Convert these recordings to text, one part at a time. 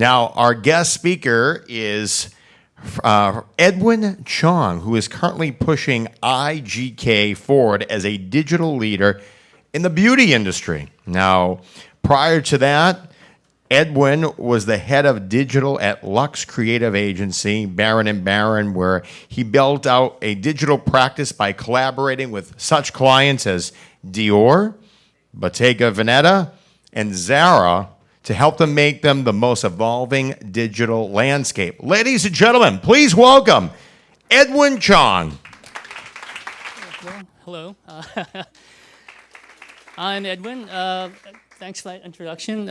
Now, our guest speaker is Edwin Chong, who is currently pushing IGK forward as a digital leader in the beauty industry. Now, prior to that, Edwin was the head of digital at Lux Creative Agency, Barron & Barron, where he built out a digital practice by collaborating with such clients as Dior, Bottega Veneta, and Zara to help them make them the most evolving digital landscape. Ladies and gentlemen, please welcome Edwin Chong. Hello. I'm Edwin. Thanks for that introduction.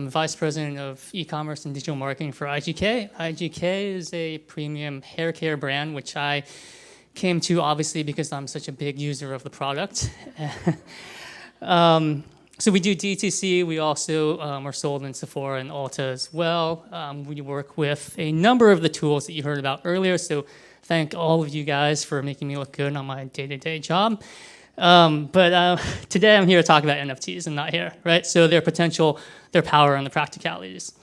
Vice President of Ecommerce and Digital Marketing for IGK. IGK is a premium hair care brand, which I came to obviously because I'm such a big user of the product. So we do DTC. We also are sold in Sephora and Ulta as well. We work with a number of the tools that you heard about earlier. So thank all of you guys for making me look good on my day-to-day job. But today I'm here to talk about NFTs and not hair, right? So their potential, their power, and the practicalities.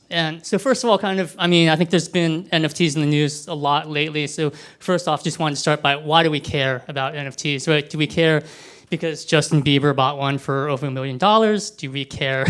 And so first of all, I think there's been NFTs in the news a lot lately. So first off, just wanted to start by why do we care about NFTs, right? Do we care because Justin Bieber bought one for over $1 million? Do we care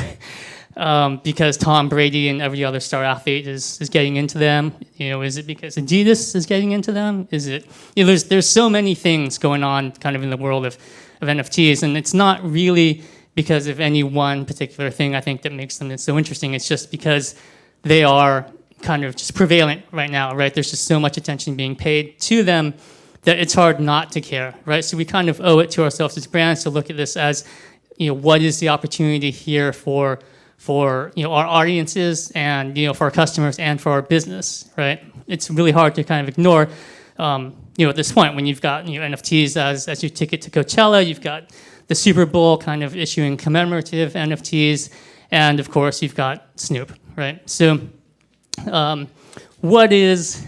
because Tom Brady and every other star athlete is getting into them? Is it because Adidas is getting into them? Is it, there's so many things going on kind of in the world of NFTs, and it's not really because of any one particular thing, I think, that makes them so interesting. It's just because they are kind of just prevalent right now, right? There's just so much attention being paid to them that it's hard not to care, right? So we kind of owe it to ourselves as brands to look at this as, what is the opportunity here for our audiences and for our customers and for our business, right? It's really hard to kind of ignore, at this point when you've got NFTs as your ticket to Coachella, you've got the Super Bowl kind of issuing commemorative NFTs, and of course you've got Snoop, right? So, what is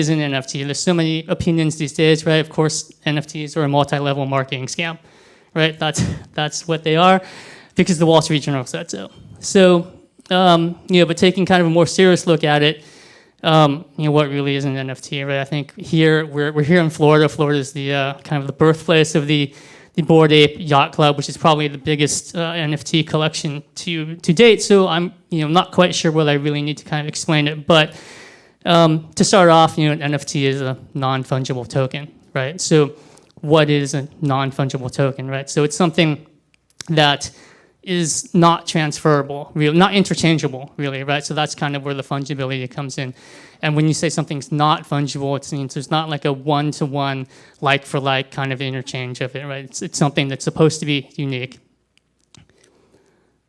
an NFT? There's so many opinions these days, right? Of course, NFTs are a multi-level marketing scam, right? That's what they are, because the Wall Street Journal said so. So, but taking kind of a more serious look at it, what really is an NFT, right? I think here we're here in Florida. Florida is the kind of the birthplace of the Bored Ape Yacht Club, which is probably the biggest NFT collection to date. So I'm not quite sure whether I really need to kind of explain it, but to start off, an NFT is a non-fungible token, right? So what is a non-fungible token, right? So it's something that is not transferable, really, not interchangeable, really, right? So that's kind of where the fungibility comes in. And when you say something's not fungible, it means there's not like a one-to-one, like-for-like kind of interchange of it, right? It's something that's supposed to be unique.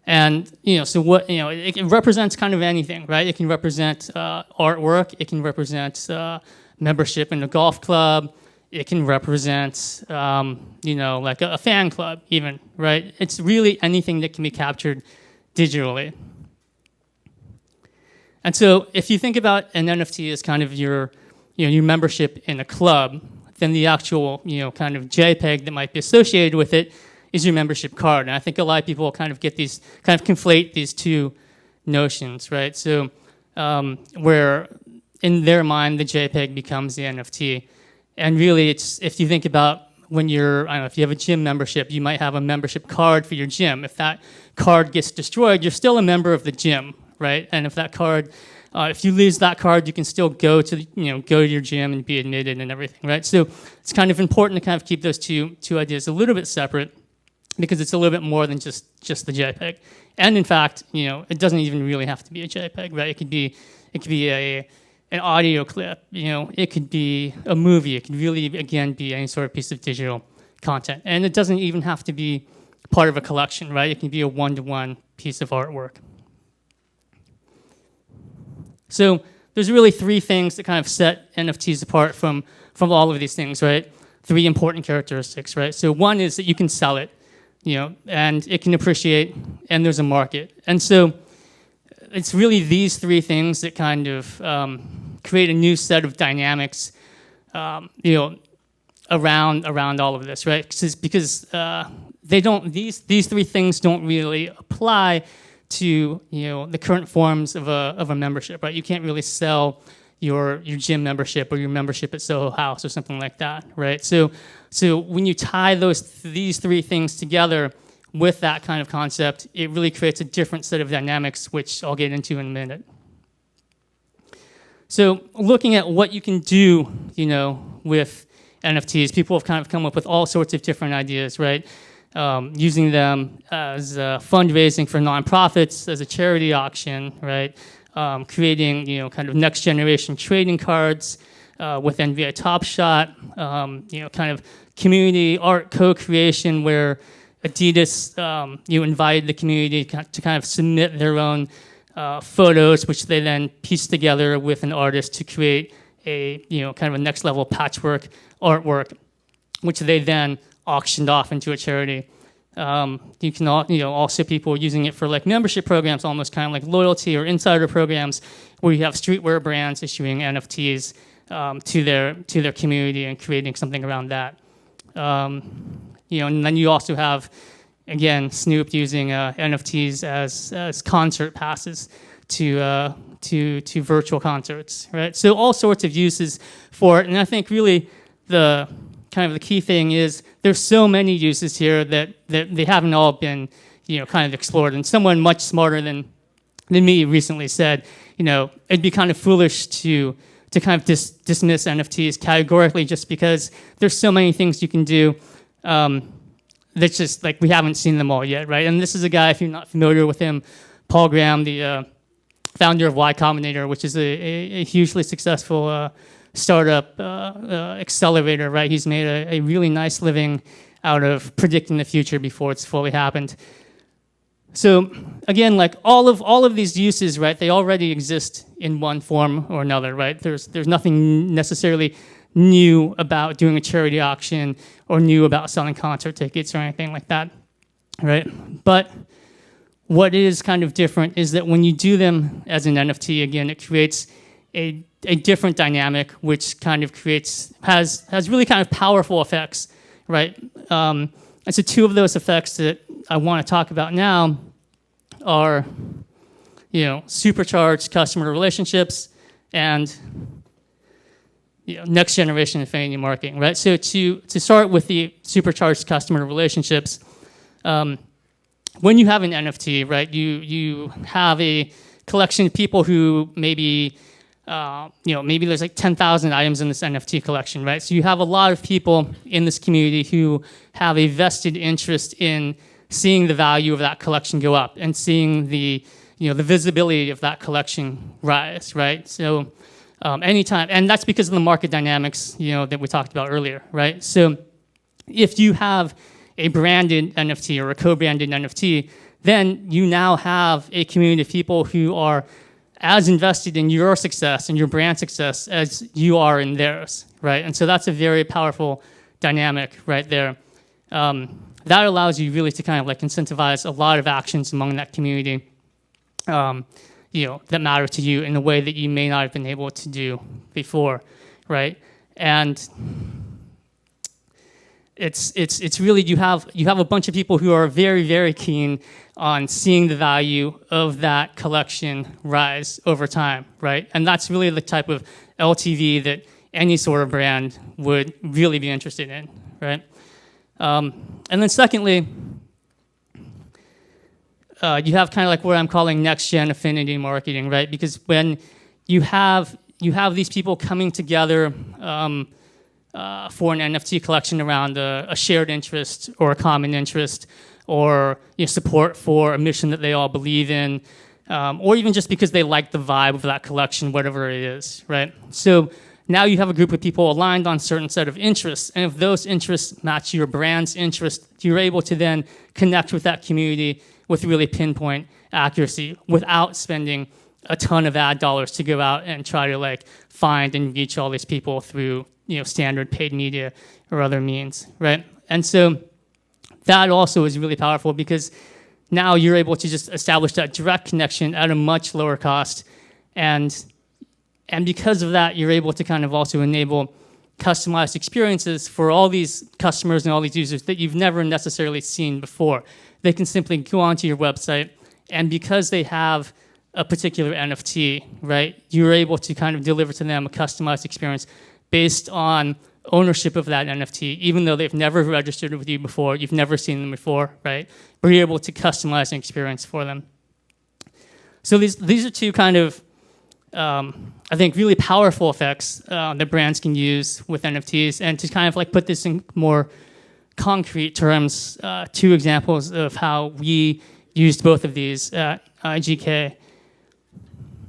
And, so what, it represents kind of anything, right? It can represent artwork. It can represent membership in a golf club. It can represent, like a fan club even, right? It's really anything that can be captured digitally. And so if you think about an NFT as kind of your membership in a club, then the actual, kind of JPEG that might be associated with it is your membership card. And I think a lot of people kind of conflate these two notions, right? So where in their mind, the JPEG becomes the NFT. And really, it's if you think about when if you have a gym membership, you might have a membership card for your gym. If that card gets destroyed, you're still a member of the gym, right? And if that card, if you lose that card, you can still go to your gym and be admitted and everything, right? So it's kind of important to kind of keep those two ideas a little bit separate, because it's a little bit more than just the JPEG. And in fact, it doesn't even really have to be a JPEG, right? It could be an audio clip, it could be a movie. It could really, again, be any sort of piece of digital content. And it doesn't even have to be part of a collection, right? It can be a one-to-one piece of artwork. So there's really three things that kind of set NFTs apart from all of these things, right? Three important characteristics, right? So one is that you can sell it, and it can appreciate, and there's a market. And so it's really these three things that kind of create a new set of dynamics, around all of this, right? Because these three things don't really apply to the current forms of a membership, right? You can't really sell your gym membership or your membership at Soho House or something like that, right? So when you tie these three things together with that kind of concept, it really creates a different set of dynamics, which I'll get into in a minute. So looking at what you can do, with NFTs, people have kind of come up with all sorts of different ideas, right? Using them as fundraising for nonprofits, as a charity auction, right? Creating, kind of next generation trading cards with NBA Top Shot, kind of community art co-creation where Adidas, invited the community to kind of submit their own photos, which they then piece together with an artist to create a, kind of a next level patchwork artwork, which they then auctioned off into a charity. You can, also people using it for like membership programs, almost kind of like loyalty or insider programs, where you have streetwear brands issuing NFTs to their community and creating something around that. And then you also have, again, Snoop using NFTs as concert passes to virtual concerts, right? So all sorts of uses for it, and I think really the key thing is there's so many uses here that they haven't all been, kind of explored. And someone much smarter than me recently said, it'd be kind of foolish to kind of dismiss NFTs categorically just because there's so many things you can do. That's just like we haven't seen them all yet, right? And this is a guy, if you're not familiar with him, Paul Graham, the founder of Y Combinator, which is a hugely successful startup accelerator, right? He's made a really nice living out of predicting the future before it's fully happened. So again, like all of these uses, right? They already exist in one form or another, right? There's nothing necessarily new about doing a charity auction or new about selling concert tickets or anything like that, right? But what is kind of different is that when you do them as an NFT, again, it creates a different dynamic, which kind of has really kind of powerful effects, right? And so two of those effects that I want to talk about now are, supercharged customer relationships and next generation affinity marketing, right? So to start with the supercharged customer relationships, when you have an NFT, right, you have a collection of people who maybe there's like 10,000 items in this NFT collection, right? So you have a lot of people in this community who have a vested interest in seeing the value of that collection go up and seeing the visibility of that collection rise, right? So anytime, and that's because of the market dynamics, that we talked about earlier, right? So if you have a branded NFT or a co-branded NFT, then you now have a community of people who are as invested in your success and your brand success as you are in theirs, right? And so that's a very powerful dynamic right there. That allows you really to kind of like incentivize a lot of actions among that community, that matter to you in a way that you may not have been able to do before, right? And it's really you have a bunch of people who are very, very keen on seeing the value of that collection rise over time, right? And that's really the type of LTV that any sort of brand would really be interested in, right? And then secondly, you have kind of like what I'm calling next-gen affinity marketing, right? Because when you have these people coming together for an NFT collection around a shared interest or a common interest, or support for a mission that they all believe in, or even just because they like the vibe of that collection, whatever it is, right? So now you have a group of people aligned on a certain set of interests, and if those interests match your brand's interest, you're able to then connect with that community with really pinpoint accuracy without spending a ton of ad dollars to go out and try to like find and reach all these people through standard paid media or other means, right? And so that also is really powerful because now you're able to just establish that direct connection at a much lower cost, and because of that, you're able to kind of also enable customized experiences for all these customers and all these users that you've never necessarily seen before. They can simply go onto your website And because they have a particular NFT, right, you're able to kind of deliver to them a customized experience based on ownership of that NFT, even though they've never registered with you before, you've never seen them before, right? But you're able to customize an experience for them. So these are two kind of, I think, really powerful effects that brands can use with NFTs. And to kind of like put this in more concrete terms, two examples of how we used both of these at IGK.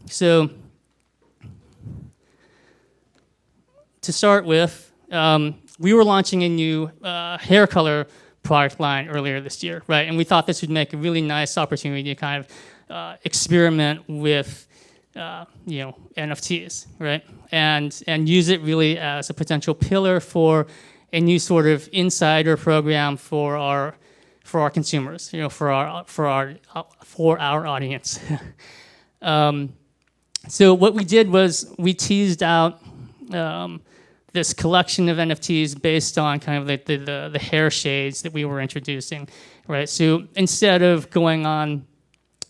So to start with, we were launching a new hair color product line earlier this year, right? And we thought this would make a really nice opportunity to kind of experiment with NFTs, right? And use it really as a potential pillar for a new sort of insider program for our consumers, for our audience. So what we did was we teased out this collection of NFTs based on kind of like the hair shades that we were introducing, right? So instead of going on,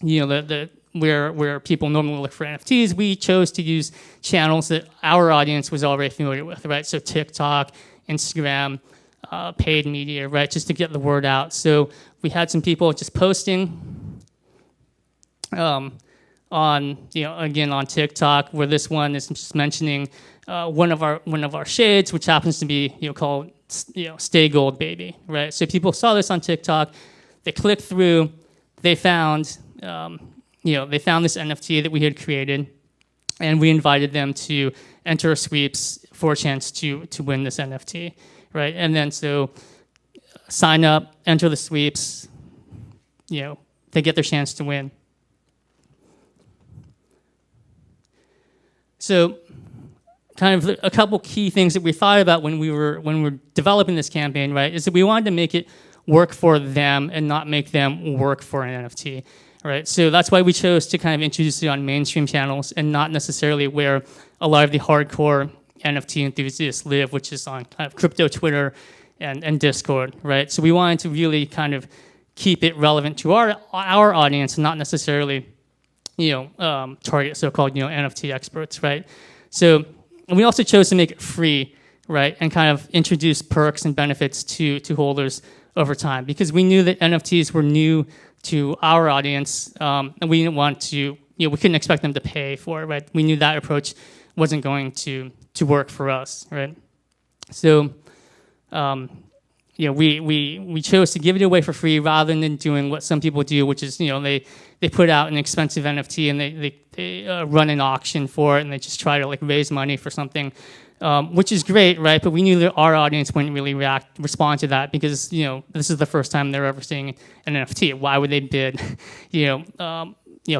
where people normally look for NFTs, we chose to use channels that our audience was already familiar with, right? So TikTok, Instagram, paid media, right? Just to get the word out. So we had some people just posting on TikTok, where this one is just mentioning one of our shades, which happens to be called Stay Gold Baby, right? So people saw this on TikTok, they clicked through, they found this NFT that we had created, and we invited them to enter sweeps for a chance to win this NFT, right? And then so sign up, enter the sweeps, they get their chance to win. So kind of a couple key things that we thought about when we were developing this campaign, right, is that we wanted to make it work for them and not make them work for an NFT, right? So that's why we chose to kind of introduce it on mainstream channels and not necessarily where a lot of the hardcore NFT enthusiasts live, which is on kind of crypto Twitter and Discord, right? So we wanted to really kind of keep it relevant to our audience and not necessarily target so-called NFT experts, right? So and we also chose to make it free, right, and kind of introduce perks and benefits to holders over time, because we knew that NFTs were new to our audience, and we didn't want to, we couldn't expect them to pay for it, right? We knew that approach wasn't going to work for us, right? So, we chose to give it away for free rather than doing what some people do, which is, they put out an expensive NFT and they run an auction for it and they just try to like raise money for something, which is great, right? But we knew that our audience wouldn't really respond to that because, this is the first time they're ever seeing an NFT. Why would they bid,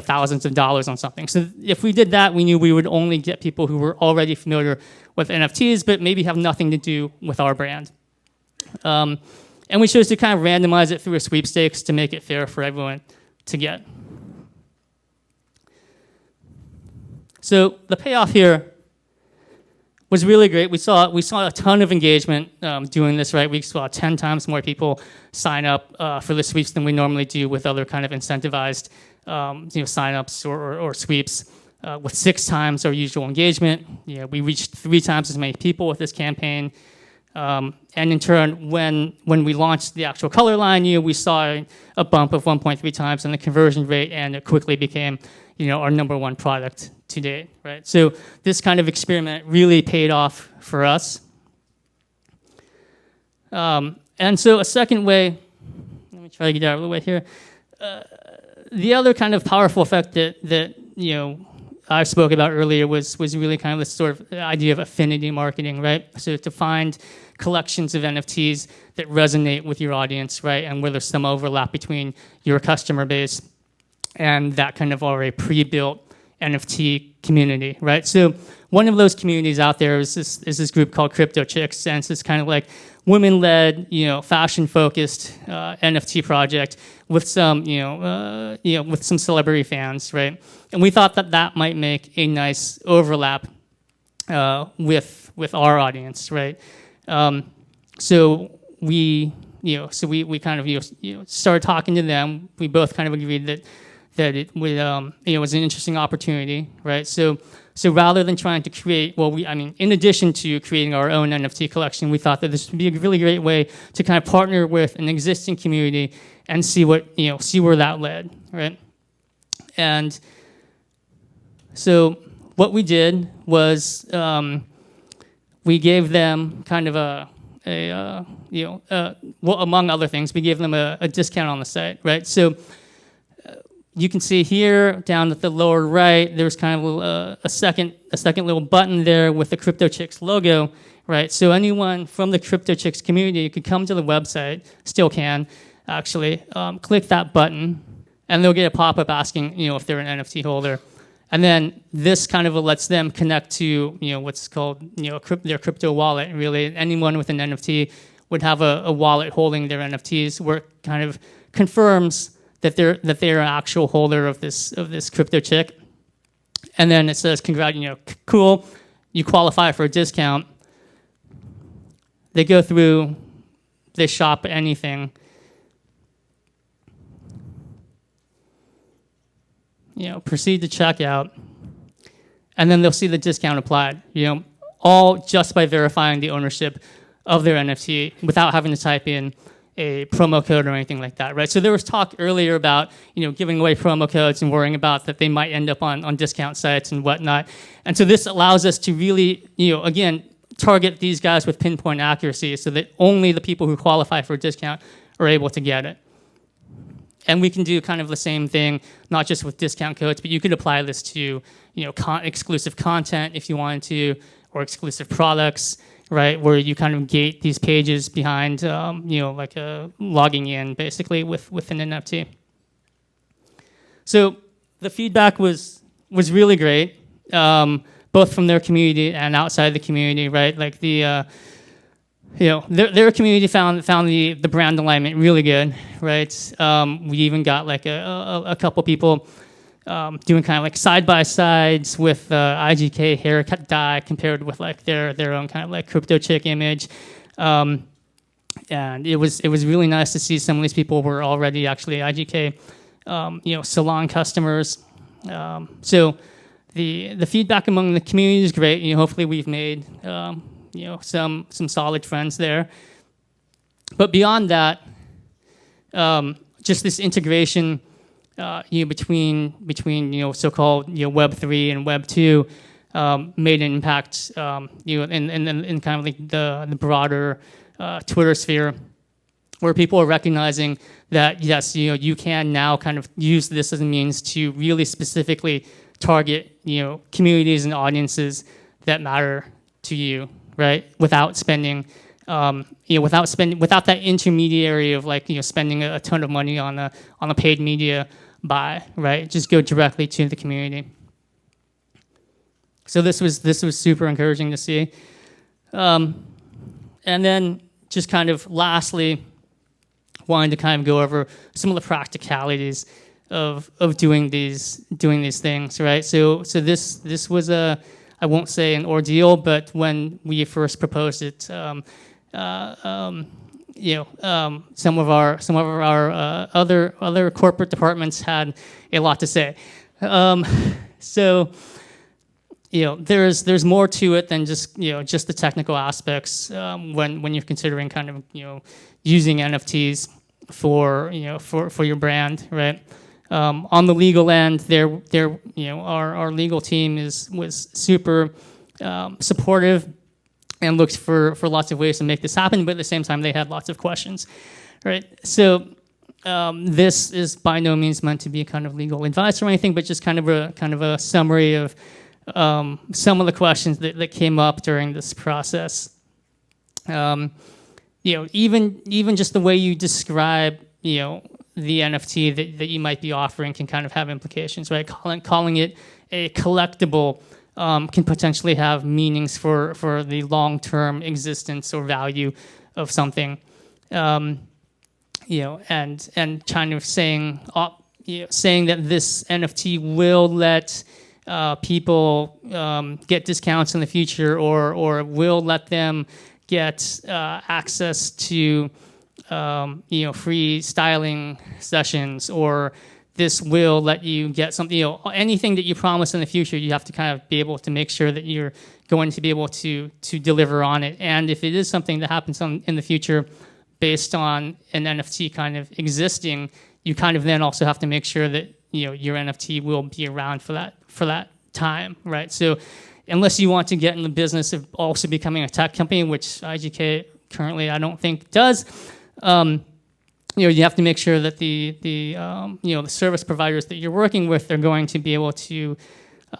thousands of dollars on something? So if we did that, we knew we would only get people who were already familiar with NFTs, but maybe have nothing to do with our brand. And we chose to kind of randomize it through a sweepstakes to make it fair for everyone to get. So the payoff here was really great. We saw a ton of engagement doing this, right? We saw 10 times more people sign up for the sweeps than we normally do with other kind of incentivized signups or sweeps. With 6 times our usual engagement, we reached 3 times as many people with this campaign. And in turn, when we launched the actual color line, we saw a bump of 1.3 times in the conversion rate, and it quickly became, our number 1 product to date, right? So this kind of experiment really paid off for us. And so a second way, let me try to get out of the way here. The other kind of powerful effect that I spoke about earlier was really kind of this sort of idea of affinity marketing, right? So to find collections of NFTs that resonate with your audience, right? And where there's some overlap between your customer base and that kind of already pre-built NFT community, right? So one of those communities out there is this group called Crypto Chicks, and it's this kind of like women-led, fashion-focused NFT project with some, with some celebrity fans, right? And we thought that might make a nice overlap with our audience, right? So we kind of started talking to them. We both kind of agreed that that it would, was an interesting opportunity, right? So rather than trying to create, in addition to creating our own NFT collection, we thought that this would be a really great way to kind of partner with an existing community and see where that led, right? And so what we did was we gave them kind of among other things, we gave them a discount on the site, right? So you can see here down at the lower right, there's kind of a second little button there with the Crypto Chicks logo, right? So anyone from the Crypto Chicks community could come to the website, still can actually, click that button, and they'll get a pop-up asking, if they're an NFT holder. And then this kind of lets them connect to, what's called, their crypto wallet, really. Anyone with an NFT would have a wallet holding their NFTs where it kind of confirms that they're an actual holder of this crypto chick. And then it says, cool, you qualify for a discount. They go through, they shop anything. Proceed to checkout, and then they'll see the discount applied, all just by verifying the ownership of their NFT without having to type in a promo code or anything like that, right? So there was talk earlier about, giving away promo codes and worrying about that they might end up on discount sites and whatnot. And so this allows us to really, again, target these guys with pinpoint accuracy so that only the people who qualify for a discount are able to get it. And we can do kind of the same thing, not just with discount codes, but you could apply this to, exclusive content if you wanted to, or exclusive products, right? Where you kind of gate these pages behind, like logging in basically with an NFT. So the feedback was really great, both from their community and outside the community, right? Like their community found the brand alignment really good, right? We even got like a couple people doing kind of like side-by-sides with IGK haircut dye compared with like their own kind of like crypto chick image. And it was really nice to see some of these people were already actually IGK salon customers. So the feedback among the community is great. Hopefully we've made some solid friends there. But beyond that, just this integration between so-called Web3 and Web2 made an impact in kind of like the broader Twitter sphere, where people are recognizing that yes, you can now kind of use this as a means to really specifically target communities and audiences that matter to you, right? Without spending, without that intermediary of like spending a ton of money on a paid media buy, right? Just go directly to the community. So this was super encouraging to see. And then just kind of lastly, wanted to kind of go over some of the practicalities of doing these things, right? So this was I won't say an ordeal, but when we first proposed it, some of our other corporate departments had a lot to say. So there's more to it than just the technical aspects when you're considering kind of using NFTs for your brand, right? On the legal end, our legal team was super supportive and looked for lots of ways to make this happen, but at the same time, they had lots of questions, right? So this is by no means meant to be kind of legal advice or anything, but just kind of a summary of some of the questions that came up during this process. Even just the way you describe, the NFT that you might be offering can kind of have implications, right? Calling it a collectible can potentially have meanings for the long-term existence or value of something, and kind of saying that this NFT will let people get discounts in the future, or will let them get access to free styling sessions, or this will let you get something, anything that you promise in the future, you have to kind of be able to make sure that you're going to be able to deliver on it. And if it is something that happens in the future based on an NFT kind of existing, you kind of then also have to make sure that, your NFT will be around for that time, right? So unless you want to get in the business of also becoming a tech company, which IGK currently I don't think does, you have to make sure that the service providers that you're working with are going to be able to,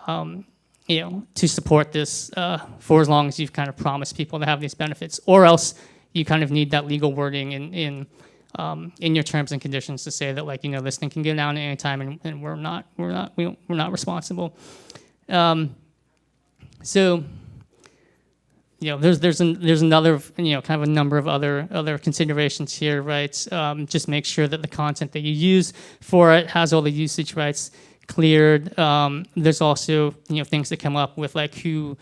to support this for as long as you've kind of promised people to have these benefits, or else you kind of need that legal wording in your terms and conditions to say that, like, this thing can go down at any time, and we're not responsible. So, there's another, kind of a number of other considerations here, right? Just make sure that the content that you use for it has all the usage rights cleared. There's also, things that come up with, like, who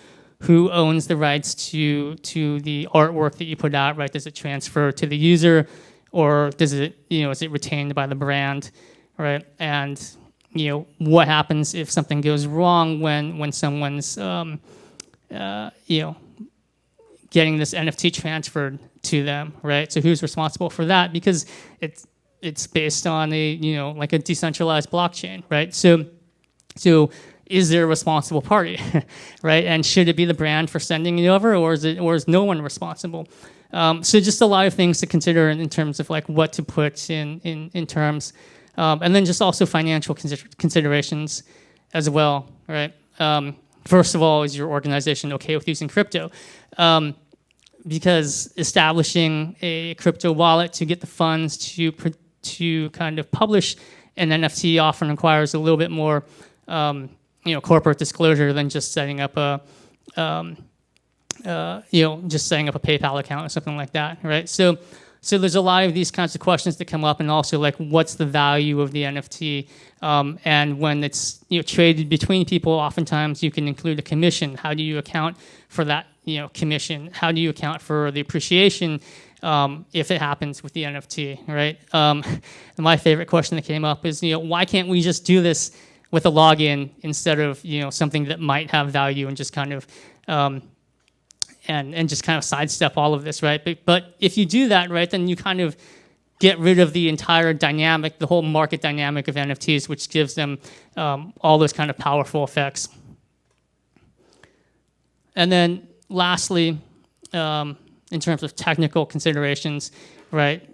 owns the rights to the artwork that you put out, right? Does it transfer to the user, or does it, is it retained by the brand, right? And what happens if something goes wrong when someone's getting this NFT transferred to them, right? So who's responsible for that? Because it's based on a like a decentralized blockchain, right? So is there a responsible party, right? And should it be the brand for sending it over, or is no one responsible? So just a lot of things to consider in terms of, like, what to put in terms, and then just also financial considerations as well, right? First of all, is your organization okay with using crypto? Because establishing a crypto wallet to get the funds to kind of publish an NFT often requires a little bit more, corporate disclosure than just setting up a PayPal account or something like that, right? So there's a lot of these kinds of questions that come up, and also, like, what's the value of the NFT? And when it's traded between people, oftentimes you can include a commission. How do you account for that commission? How do you account for the appreciation if it happens with the NFT, right? My favorite question that came up is, why can't we just do this with a login instead of something that might have value, and just kind of and just kind of sidestep all of this, right? But if you do that, right, then you kind of get rid of the entire dynamic, the whole market dynamic of NFTs, which gives them all those kind of powerful effects. And then lastly, in terms of technical considerations, right,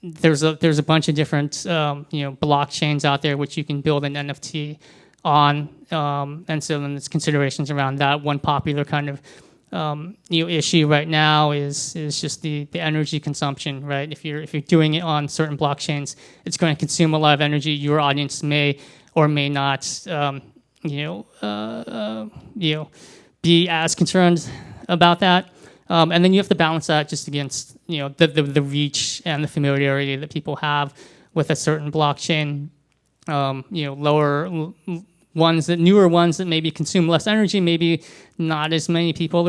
there's a bunch of different blockchains out there which you can build an NFT on, and so then there's considerations around that. One popular kind of issue right now is just the energy consumption, right? If you're doing it on certain blockchains, it's going to consume a lot of energy. Your audience may or may not, be as concerned about that. And then you have to balance that just against the reach and the familiarity that people have with a certain blockchain. Newer ones that maybe consume less energy, maybe not as many people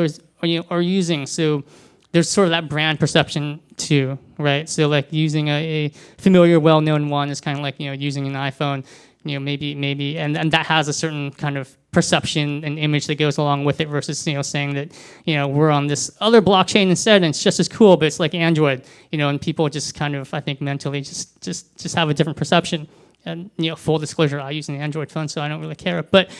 are using. So there's sort of that brand perception too, right? So, like, using a familiar, well-known one is kind of like using an iPhone. Maybe, and that has a certain kind of perception and image that goes along with it, versus saying that we're on this other blockchain instead, and it's just as cool, but it's like Android, and people just kind of, I think, mentally just have a different perception. And full disclosure, I use an Android phone, so I don't really care. But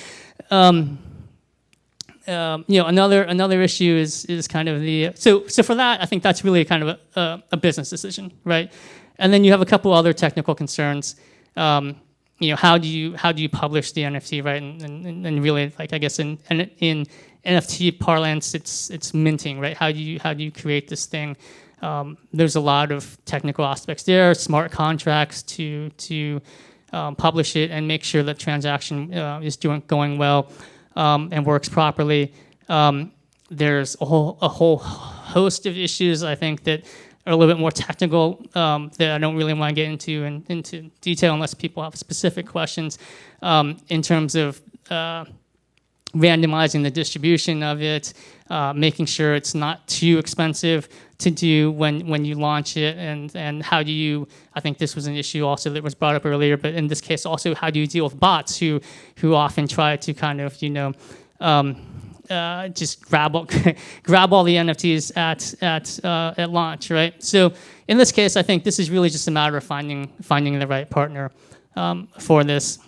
another issue is kind of the so for that, I think that's really kind of a business decision, right? And then you have a couple other technical concerns. How do you publish the NFT, right? And really, like, I guess in NFT parlance, it's minting, right? How do you create this thing? There's a lot of technical aspects there, smart contracts to publish it and make sure that transaction is going well and works properly. There's a whole host of issues, I think, that are a little bit more technical that I don't really want to get into detail unless people have specific questions in terms of randomizing the distribution of it, making sure it's not too expensive to do when you launch it, and how do you, I think this was an issue also that was brought up earlier, but in this case also, how do you deal with bots who often try to kind of, just grab all the NFTs at launch, right? So in this case, I think this is really just a matter of finding the right partner for this.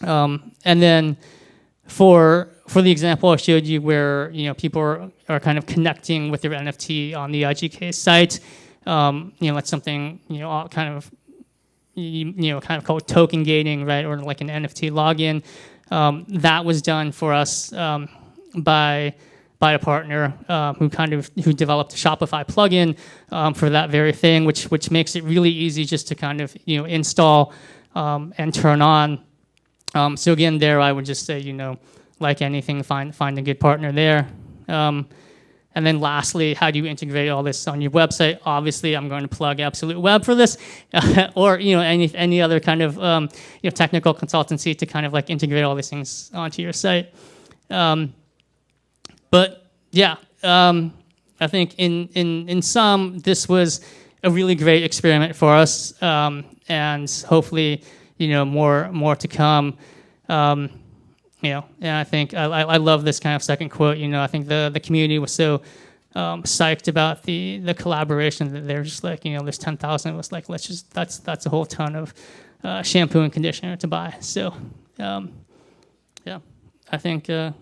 And then for the example I showed you where people are kind of connecting with their NFT on the IGK site, that's something kind of called token gating, right, or like an NFT login. That was done for us by a partner who developed a Shopify plugin for that very thing, which makes it really easy just to kind of install and turn on. So again, there I would just say, like anything, find a good partner there. And then lastly, how do you integrate all this on your website? Obviously, I'm going to plug Absolute Web for this, or any other kind of technical consultancy to kind of like integrate all these things onto your site. But yeah, I think in sum, this was a really great experiment for us, and hopefully, more to come. And I think I love this kind of second quote. I think the community was so psyched about the collaboration that they're just like, there's 10,000 of us, like that's a whole ton of shampoo and conditioner to buy. So yeah, I think can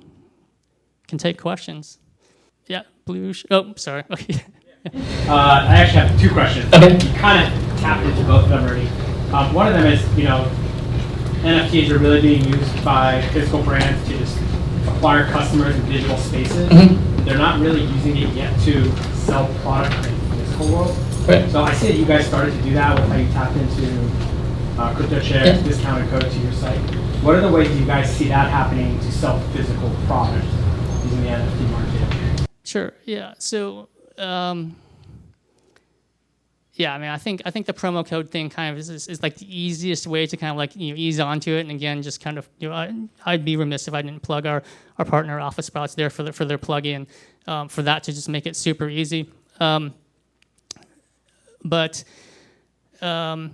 take questions. Yeah, blue. Oh, sorry. I actually have two questions. Okay. You kind of tapped into both of them already. One of them is, NFTs are really being used by physical brands to just acquire customers in digital spaces. Mm-hmm. They're not really using it yet to sell product in the physical world. Right. So I see that you guys started to do that with how you tapped into crypto checks, discounted code to your site. What are the ways you guys see that happening to sell physical products using the NFT market? Sure. Yeah. So. Yeah, I mean, I think the promo code thing kind of is like the easiest way to kind of like ease onto it. And again, just kind of I'd be remiss if I didn't plug our partner Alpha Sprouts there for their plugin, for that to just make it super easy. But I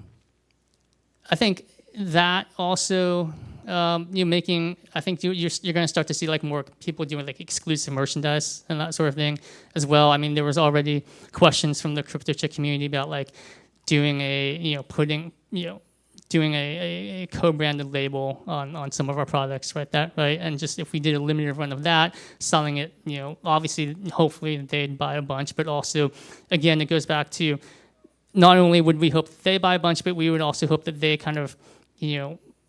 think that also I think you're going to start to see like more people doing like exclusive merchandise and that sort of thing as well. I mean, there was already questions from the crypto chick community about like doing a doing a co-branded label on some of our products, right? And just if we did a limited run of that, selling it, obviously, hopefully they'd buy a bunch, but also, again, it goes back to not only would we hope that they buy a bunch, but we would also hope that they kind of,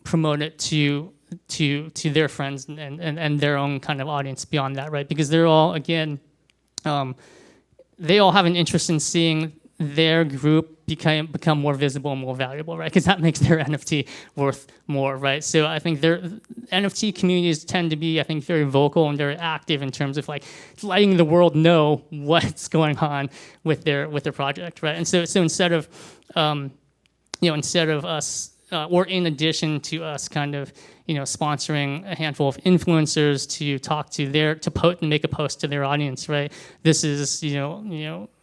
promote it to their friends and their own kind of audience beyond that, right? Because they're all, again, they all have an interest in seeing their group become more visible and more valuable, right? Because that makes their NFT worth more, right? So I think their NFT communities tend to be, I think, very vocal and very active in terms of like letting the world know what's going on with their project, right? And so instead of us. Or in addition to us kind of, sponsoring a handful of influencers to talk to and make a post to their audience, right? This is,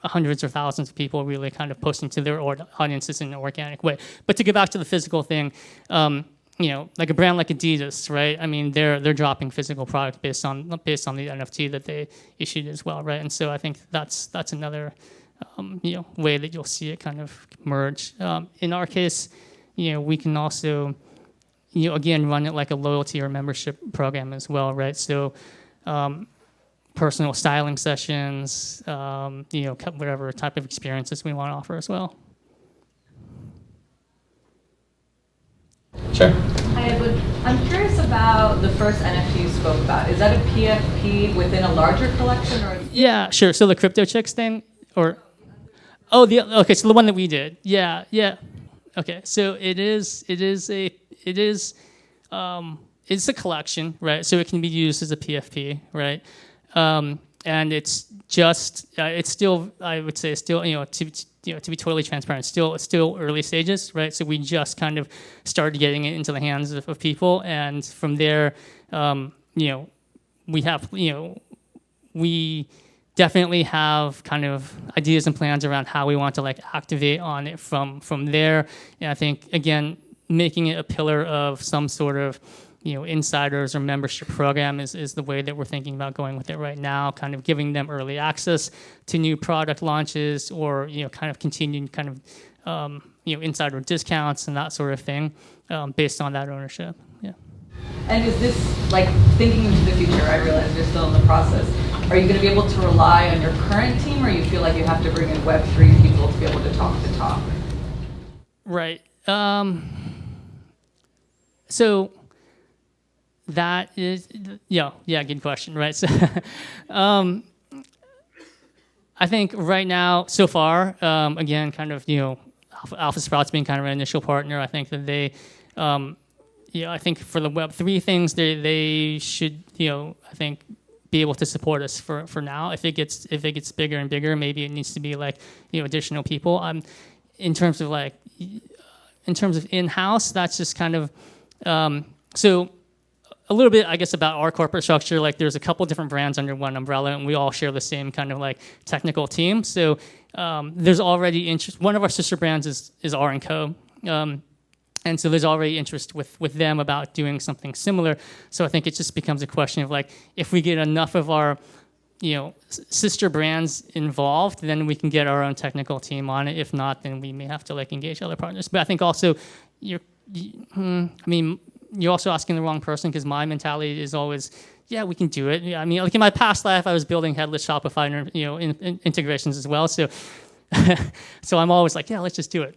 hundreds or thousands of people really kind of posting to their audiences in an organic way. But to get back to the physical thing, like a brand like Adidas, right? I mean, they're dropping physical product based on the NFT that they issued as well, right? And so I think that's another, way that you'll see it kind of merge. In our case, we can also, again, run it like a loyalty or membership program as well, right? So personal styling sessions, whatever type of experiences we want to offer as well. Sure. Hi, Edwin. I'm curious about the first NFT you spoke about. Is that a PFP within a larger collection, or? Yeah, sure. So the crypto chicks thing, or so the one that we did. Yeah. Okay, so it's a collection, right? So it can be used as a PFP, right? And it's still, I would say, to be totally transparent, it's still early stages, right? So we just kind of started getting it into the hands of people, and from there, we have, we definitely have kind of ideas and plans around how we want to like activate on it from there. And I think, again, making it a pillar of some sort of, insiders or membership program is the way that we're thinking about going with it right now, kind of giving them early access to new product launches, or, kind of continuing kind of, insider discounts and that sort of thing, based on that ownership. Yeah. And is this, like, thinking into the future, I realize you're still in the process, are you going to be able to rely on your current team, or you feel like you have to bring in Web3 people to be able to talk the talk? Right. So that is, good question, right? So I think right now, so far, again, kind of, Alpha Sprouts being kind of an initial partner, I think that they, I think for the Web3 things, they should, I think, be able to support us for now. If it gets bigger and bigger, maybe it needs to be like, additional people. In terms of in-house, that's just kind of, so a little bit, I guess, about our corporate structure. Like, there's a couple different brands under one umbrella, and we all share the same kind of like technical team. So there's already interest. One of our sister brands is R&Co. And so there's already interest with them about doing something similar. So I think it just becomes a question of like, if we get enough of our, sister brands involved, then we can get our own technical team on it. If not, then we may have to like engage other partners. But I think also you're also asking the wrong person, because my mentality is always, yeah, we can do it. Yeah, I mean, like in my past life, I was building headless Shopify, integrations as well. So, so I'm always like, yeah, let's just do it.